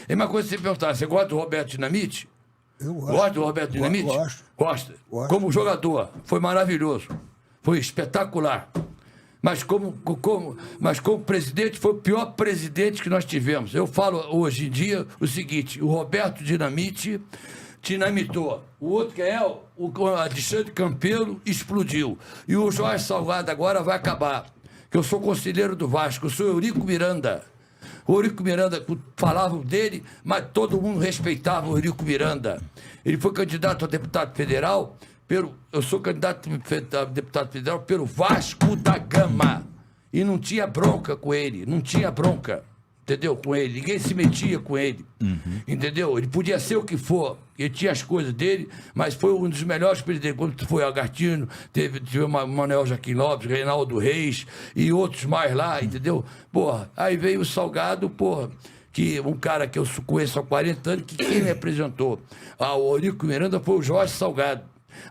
É uma coisa que você perguntar, você gosta do Roberto Dinamite? Eu gosto. Gosta do Roberto Dinamite? Gosto. Gosta. Gosto. Como jogador, foi maravilhoso. Foi espetacular. Mas como presidente, foi o pior presidente que nós tivemos. Eu falo hoje em dia o seguinte, o Roberto Dinamite dinamitou. O outro que é o Alexandre Campelo explodiu. E o Jorge Salgado agora vai acabar. Que eu sou conselheiro do Vasco, eu sou Eurico Miranda. O Eurico Miranda, falavam dele, mas todo mundo respeitava o Eurico Miranda. Ele foi candidato a deputado federal, eu sou candidato a deputado federal pelo Vasco da Gama. E não tinha bronca com ele, não tinha bronca, entendeu? Com ele, ninguém se metia com ele, entendeu? Ele podia ser o que for, ele tinha as coisas dele, mas foi um dos melhores presidentes. Quando foi Agartino, teve Manuel Joaquim Lopes, Reinaldo Reis e outros mais lá, entendeu? Porra, aí veio o Salgado, porra, que um cara que eu conheço há 40 anos, que quem me apresentou ao Eurico Miranda foi o Jorge Salgado.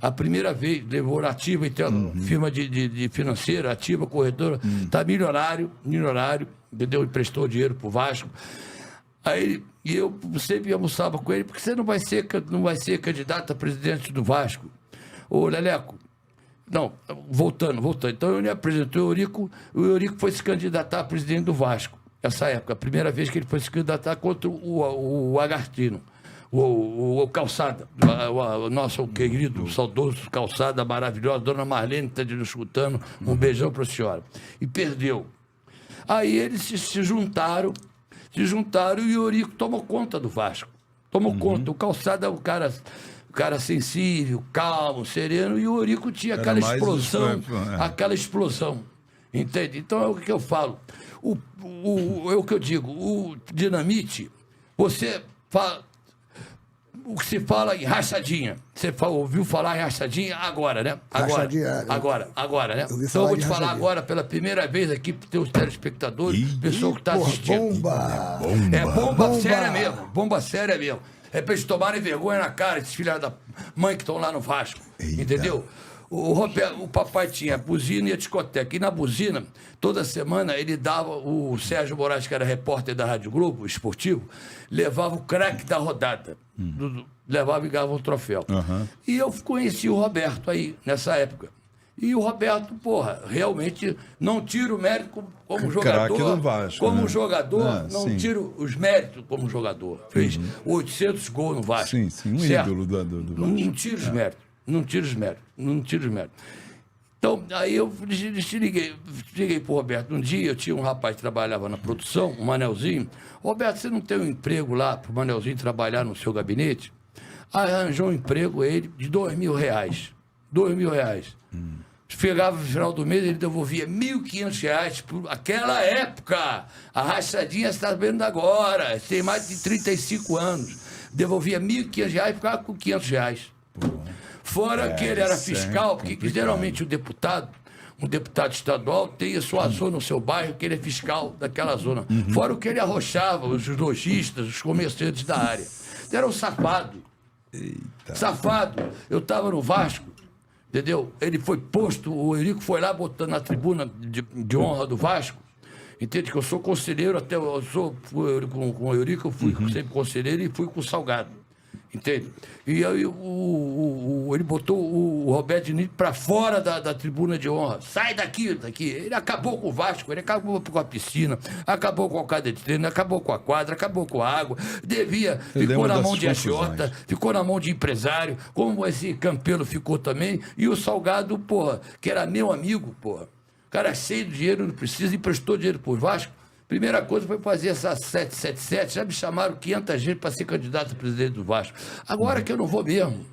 A primeira vez, levou na Ativa, então, firma de financeira, Ativa, corretora, tá milionário, entendeu? Emprestou dinheiro pro Vasco. Aí, e eu sempre almoçava com ele, porque você não vai ser candidato a presidente do Vasco. Ô, Leleco, não, voltando. Então, eu me apresentou o Eurico foi se candidatar a presidente do Vasco, essa época, a primeira vez que ele foi se candidatar contra o Agartino. O Calçada, o nosso querido, saudoso Calçada, maravilhosa, dona Marlene está nos escutando, um beijão para a senhora. E perdeu. Aí eles se juntaram e o Eurico tomou conta do Vasco. Tomou conta. O Calçada é um cara sensível, calmo, sereno, e o Eurico tinha aquela explosão. Entende? Então é o que eu falo. É o que eu digo. O Dinamite, você fala. O que se fala em rachadinha. Você ouviu falar em rachadinha agora, né? Agora, né? Então eu vou te falar agora pela primeira vez aqui para os teus telespectadores, pessoa que está assistindo. Bomba séria mesmo. Bomba séria mesmo. É para eles tomarem vergonha na cara, esses filhos da mãe que estão lá no Vasco. Eita. Entendeu? O papai tinha a buzina e a discoteca. E na buzina, toda semana, ele dava... O Sérgio Moraes, que era repórter da Rádio Globo, esportivo, levava o craque da rodada. Levava e ganhava um troféu. E eu conheci o Roberto aí, nessa época. E o Roberto, porra, realmente não tiro o mérito como jogador. Do Vasco, como jogador, não tiro os méritos como jogador. Fez 800 gols no Vasco. Sim, ídolo do Vasco. Não tiro os méritos. Não tiro os méritos. Então, aí eu liguei pro Roberto. Um dia eu tinha um rapaz que trabalhava na produção, um Manelzinho. Roberto, você não tem um emprego lá pro Manelzinho trabalhar no seu gabinete? Aí arranjou um emprego ele de R$2.000. R$2.000. Chegava no final do mês, ele devolvia R$1.500 por aquela época. A rachadinha está vendo agora. Tem mais de 35 anos. Devolvia R$1.500 e ficava com R$500. Fora que ele era fiscal, porque geralmente um deputado estadual tem a sua zona no seu bairro, que ele é fiscal daquela zona. Fora o que ele arrochava, os lojistas, os comerciantes da área. Ele era um safado. Safado. Eu estava no Vasco, entendeu? Ele foi posto, o Eurico foi lá botando na tribuna de honra do Vasco. Entende? Que eu sou conselheiro, até eu sou com o Eurico, eu fui sempre conselheiro e fui com o Salgado. Entende? E aí ele botou o Roberto Dinamite para fora da tribuna de honra. Sai daqui. Ele acabou com o Vasco, ele acabou com a piscina, acabou com a quadra de treino, acabou com a quadra, acabou com a água. Ficou na mão de agiota, ficou na mão de empresário, como esse Campelo ficou também. E o Salgado, porra, que era meu amigo, porra. O cara cheio de dinheiro, não precisa, emprestou dinheiro pro Vasco. Primeira coisa foi fazer essa 777, já me chamaram 500 gente para ser candidato a presidente do Vasco. Agora que eu não vou mesmo.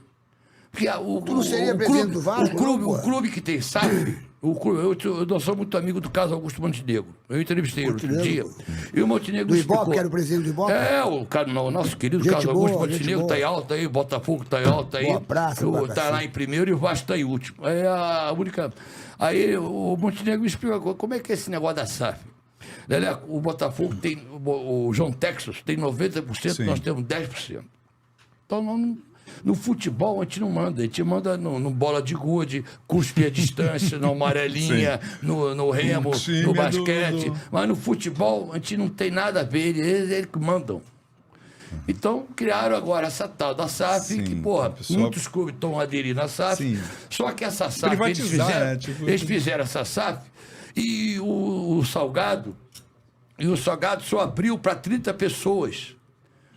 Porque tu não seria presidente do Vasco? O clube que tem SAF, eu não sou muito amigo do caso Augusto Montenegro. Eu entrevistei outro dia. E o Montenegro do Ibope, que era o presidente do Ibope? O nosso querido Carlos Augusto Montenegro está em alta aí, o Botafogo está em alta aí. Está lá em primeiro e o Vasco está em último. É a única... Aí o Montenegro me explicou como é que é esse negócio da SAF. O Botafogo tem, o João Texas tem 90%, nós temos 10%. Então, no futebol, a gente não manda, a gente manda no bola de gude, cuspe a distância, na amarelinha, no remo, no basquete. Mas no futebol, a gente não tem nada a ver, eles que mandam. Então, criaram agora essa tal da SAF, Sim, que, porra, pessoal... muitos clubes estão aderindo à SAF. Sim. Só que essa SAF, Privatizar, né? Tipo... eles fizeram essa SAF e o Salgado só abriu para 30 pessoas.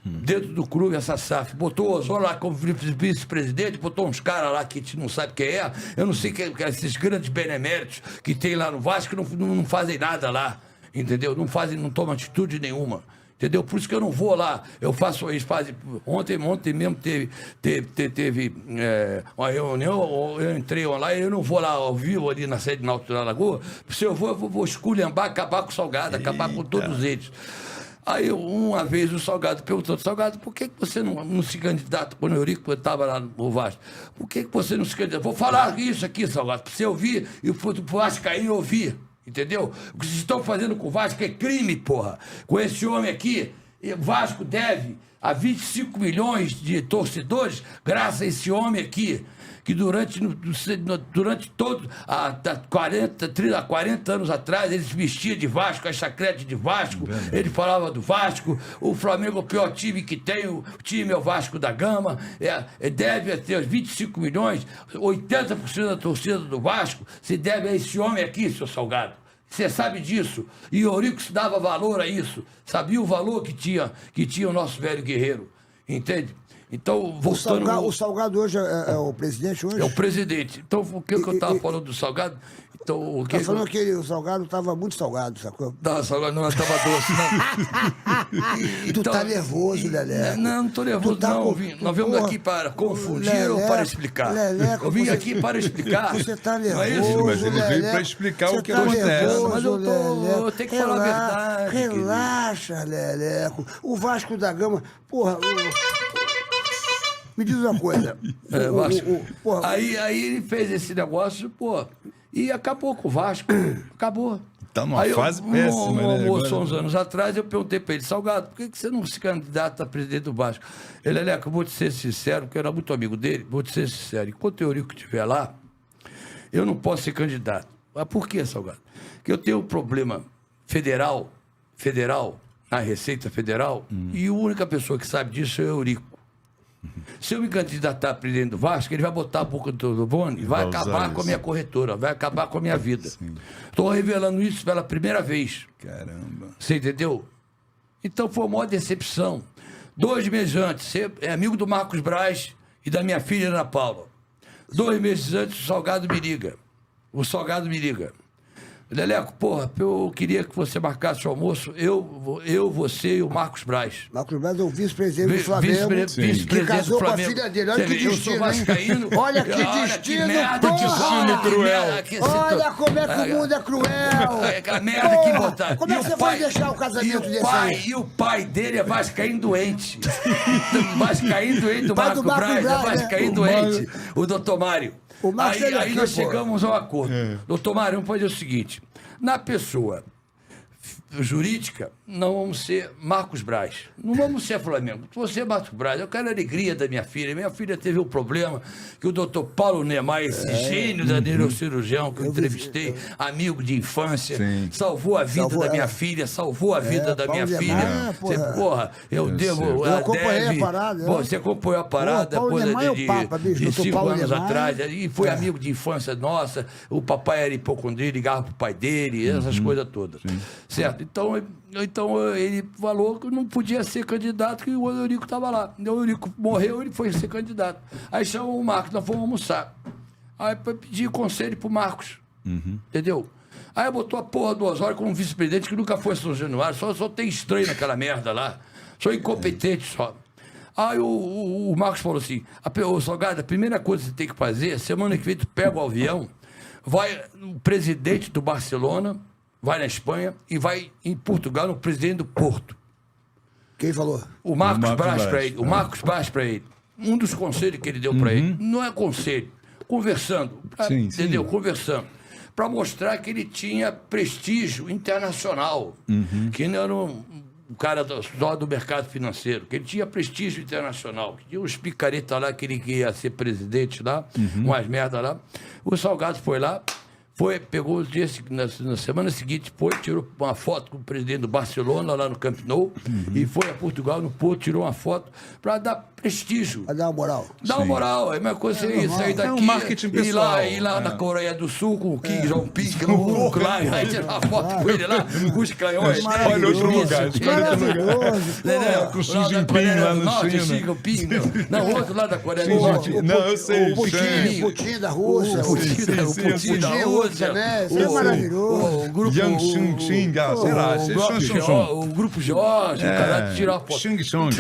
Dentro do clube, essa SAF. Botou o Osório lá como vice-presidente, botou uns caras lá que a gente não sabe quem é. Eu não sei que esses grandes beneméritos que tem lá no Vasco não fazem nada lá. Entendeu? Não tomam atitude nenhuma. Entendeu? Por isso que eu não vou lá. Eu faço. Eles fazem. Ontem mesmo teve uma reunião, eu entrei lá e eu não vou lá ao vivo ali na sede Náutico da Lagoa. Se eu vou esculhambar, acabar com o Salgado, acabar com todos eles. Aí, uma vez, o Salgado perguntou: Salgado, por que você não se candidata? Quando o Eurico estava lá no Vasco, por que você não se candidata? Vou falar isso aqui, Salgado, para você ouvir e o Vascaíno ouvir, entendeu? O que vocês estão fazendo com o Vasco é crime, porra. Com esse homem aqui, o Vasco deve a 25 milhões de torcedores, graças a esse homem aqui, que durante todo, há 40 anos atrás, ele se vestia de Vasco, a chacrete de Vasco, ele falava do Vasco, o Flamengo é o pior time que tem, o time é o Vasco da Gama, deve ter os 25 milhões, 80% da torcida do Vasco se deve a esse homem aqui, seu Salgado. Você sabe disso. E o Eurico se dava valor a isso, sabia o valor que tinha o nosso velho guerreiro, entende? Então, voltando... O Salgado hoje é o presidente hoje? É o presidente. Então, o que eu estava falando do Salgado? Então, Está falando que o Salgado estava muito salgado, sacou? Não, o Salgado não estava doce, não. Tu tá nervoso, Lelé. Não estou nervoso, não. Nós viemos aqui para confundir ou para explicar? Eu vim aqui para explicar. Você está nervoso, Não é isso? Mas ele veio para explicar o que acontece. Nervoso, mas eu tenho que falar a verdade. Relaxa, Leleco. O Vasco da Gama... Porra... Me diz uma coisa. Porra, aí ele fez esse negócio, pô, e acabou com o Vasco. Acabou. Tá numa fase péssima, né? Almoço, uns anos atrás, eu perguntei para ele: Salgado, por que você não se candidata a presidente do Vasco? Ele, Leleco, eu vou te ser sincero, porque eu era muito amigo dele, vou te ser sincero. Enquanto o Eurico estiver lá, eu não posso ser candidato. Mas por que, Salgado? Porque eu tenho um problema federal, na Receita Federal, e a única pessoa que sabe disso é o Eurico. Se eu me candidatar a presidente do Vasco, ele vai botar a boca do Boni e vai acabar com a minha corretora, vai acabar com a minha vida. Estou revelando isso pela primeira vez. Caramba. Você entendeu? Então foi uma maior decepção. 2 meses antes, você é amigo do Marcos Braz e da minha filha Ana Paula. 2 meses antes, o Salgado me liga. Leleco, porra, eu queria que você marcasse o almoço, você e o Marcos Braz. Marcos Braz é o vice-presidente do Flamengo, que casou com a filha dele. Olha que destino, eu sou vascaíno. Olha que destino, merda, que mundo cruel. Olha como é que o mundo é cruel. Aquela merda que botaram. Como é que você vai deixar o casamento desse aí? E o pai dele é vascaíno doente. Vascaíno doente do Pai Marcos Braz, é vascaíno doente. O doutor Mário. Aí nós chegamos a um acordo. Doutor Mário, vamos fazer o seguinte: na pessoa jurídica, não vamos ser Marcos Braz, não vamos ser Flamengo. Você é Marcos Braz, eu quero a alegria da minha filha. Minha filha teve um problema que o doutor Paulo Neymar, esse gênio da neurocirurgião que eu entrevistei, amigo de infância, salvou a vida da minha filha, salvou a vida da minha filha. Eu devo... Eu acompanhei a parada. Você acompanhou a parada de 5 anos atrás, e foi amigo de infância nossa. O papai era hipocondríaco, ligava pro pai dele, essas coisas todas. Certo? Então ele falou que não podia ser candidato, que o Eurico estava lá. Então o Eurico morreu, ele foi ser candidato. Aí chamou o Marcos, nós fomos almoçar. Aí pedi conselho pro Marcos. Entendeu? Aí botou a porra do Osório como vice-presidente, que nunca foi São Januário, só tem estranho naquela merda lá. Sou incompetente só. Aí o Marcos falou assim: ô Salgado, a primeira coisa que você tem que fazer, semana que vem tu pega o avião, vai o presidente do Barcelona, vai na Espanha e vai em Portugal no presidente do Porto. Quem falou? O Marcos Braz para ele. O Marcos Braz para ele. Um dos conselhos que ele deu para ele. Não é conselho. Conversando. Entendeu? Conversando. Para mostrar que ele tinha prestígio internacional. Que não era um cara só do mercado financeiro. Que ele tinha prestígio internacional. Que tinha uns picaretas lá que ele ia ser presidente lá. Umas merda lá. O Salgado foi lá. pegou os dias, na semana seguinte, tirou uma foto com o presidente do Barcelona, lá no Camp Nou, e foi a Portugal, no Porto, tirou uma foto para dar prestígio. Pra dar uma moral. Dá uma moral, é a mesma coisa você sair daqui, um marketing pessoal. ir lá na Coreia do Sul com o Kim Jong-un, que é o Klein, aí tirar uma foto com ele lá, com os canhões. Escolhe outro lugar, escolhe outro lugar. Maravilhoso. Com o Xi Jinping lá no China. China. Xi Jinping, não, outro lá da Coreia do Norte. Não, eu sei. O Putin da Rússia. O Putin da Putin Rússia. Rússia, né? Isso é maravilhoso. O grupo Yang Xing, sei lá. o grupo Jorge, o cara tirar a foto. Xing Chong.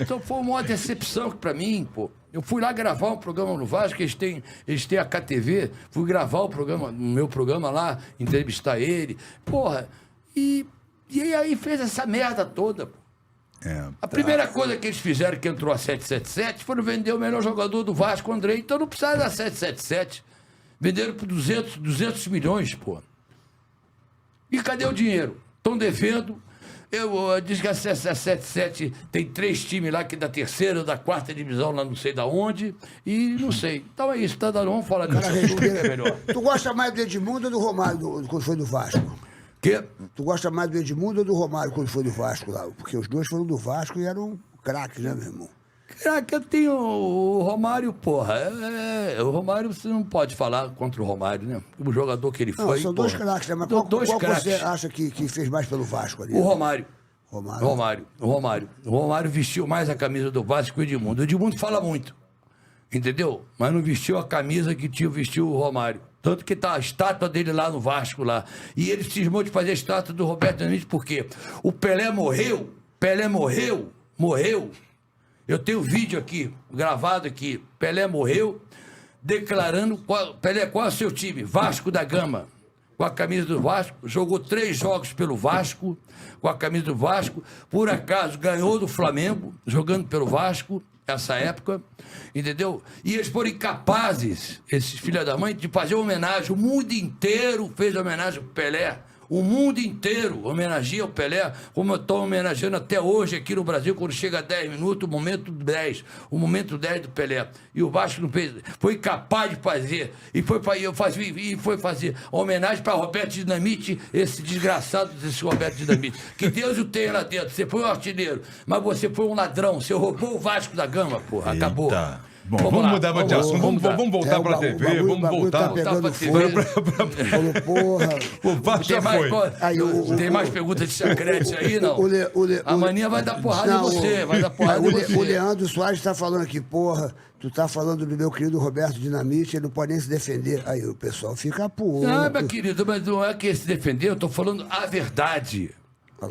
Então foi uma decepção pra mim, pô. Eu fui lá gravar um programa no Vasco, eles têm a KTV, fui gravar o meu programa lá, entrevistar ele, porra, e aí fez essa merda toda, pô. A primeira coisa que eles fizeram, que entrou a 777, foi vender o melhor jogador do Vasco, André, então não precisava da 777. Venderam por 200 milhões, pô. E cadê o dinheiro? Estão devendo. Diz que a 777 tem 3 times lá, que da terceira ou da quarta divisão, lá não sei da onde, e não sei. Então é isso, tá dando, vamos falar disso, o que é melhor. Tu gosta mais do Edmundo ou do Romário quando foi do Vasco? Que? Tu gosta mais do Edmundo ou do Romário quando foi do Vasco lá? Porque os dois foram do Vasco e eram craques, né, meu irmão? Craque, eu tenho o Romário, porra. O Romário, você não pode falar contra o Romário, né? O jogador que ele Não, foi. são dois craques, né? Mas qual você acha que fez mais pelo Vasco ali? O Romário. Romário. O Romário vestiu mais a camisa do Vasco que o Edmundo. O Edmundo fala muito, entendeu? Mas não vestiu a camisa que vestiu o Romário. Tanto que tá a estátua dele lá no Vasco, lá. E ele cismou de fazer a estátua do Roberto Dinamite, por quê? O Pelé morreu. Eu tenho vídeo aqui, gravado aqui. Pelé morreu, declarando... Pelé, qual é o seu time? Vasco da Gama. Com a camisa do Vasco. Jogou 3 jogos pelo Vasco, com a camisa do Vasco. Por acaso, ganhou do Flamengo, jogando pelo Vasco, essa época. Entendeu? E eles foram incapazes, esses filhos da mãe, de fazer homenagem. O mundo inteiro fez homenagem ao Pelé. O mundo inteiro homenageia o Pelé, como eu estou homenageando até hoje aqui no Brasil, quando chega a 10 minutos, o momento 10 do Pelé. E o Vasco não fez, foi capaz de fazer, e foi fazer homenagem para Roberto Dinamite, esse desgraçado desse Roberto Dinamite. Que Deus o tenha lá dentro. Você foi um artilheiro, mas você foi um ladrão, você roubou o Vasco da Gama, porra, acabou. Bom, vamos mudar de assunto, vamos voltar pra TV, vamos voltar pra TV. Falou, porra. O Vasco já foi. Tem mais perguntas de chacrete aí, não? A mania vai dar porrada em você, vai dar porrada em você. O Leandro Soares tá falando aqui, porra, tu tá falando do meu querido Roberto Dinamite, ele não pode nem se defender. Aí o pessoal fica, porra. Não, meu querido, mas não é que se defender, eu tô falando a verdade.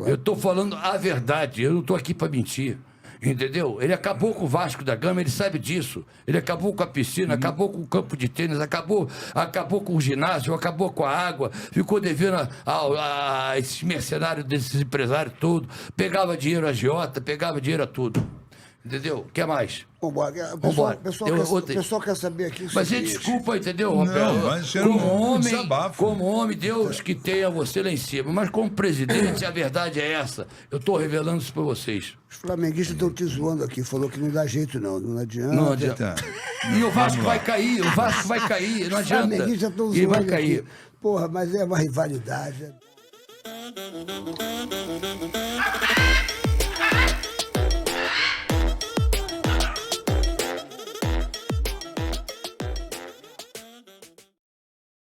Eu tô falando a verdade, eu não tô aqui pra mentir. Entendeu? Ele acabou com o Vasco da Gama, ele sabe disso. Ele acabou com a piscina, acabou com o campo de tênis, acabou com o ginásio, acabou com a água, ficou devendo a esses mercenários, desses empresários todos. Pegava dinheiro a agiota, pegava dinheiro a tudo. Entendeu? O que mais? Vambora. O pessoal quer saber aqui. Mas desculpa, entendeu, Roberto? Como homem, Deus que tenha você lá em cima. Mas como presidente, a verdade é essa. Eu estou revelando isso para vocês. Os flamenguistas estão te zoando aqui. Falou que não dá jeito, não adianta. Não adianta. E o Vasco vai cair, não adianta. Os flamenguistas estão zoando. E vai cair. Aqui. Porra, mas é uma rivalidade.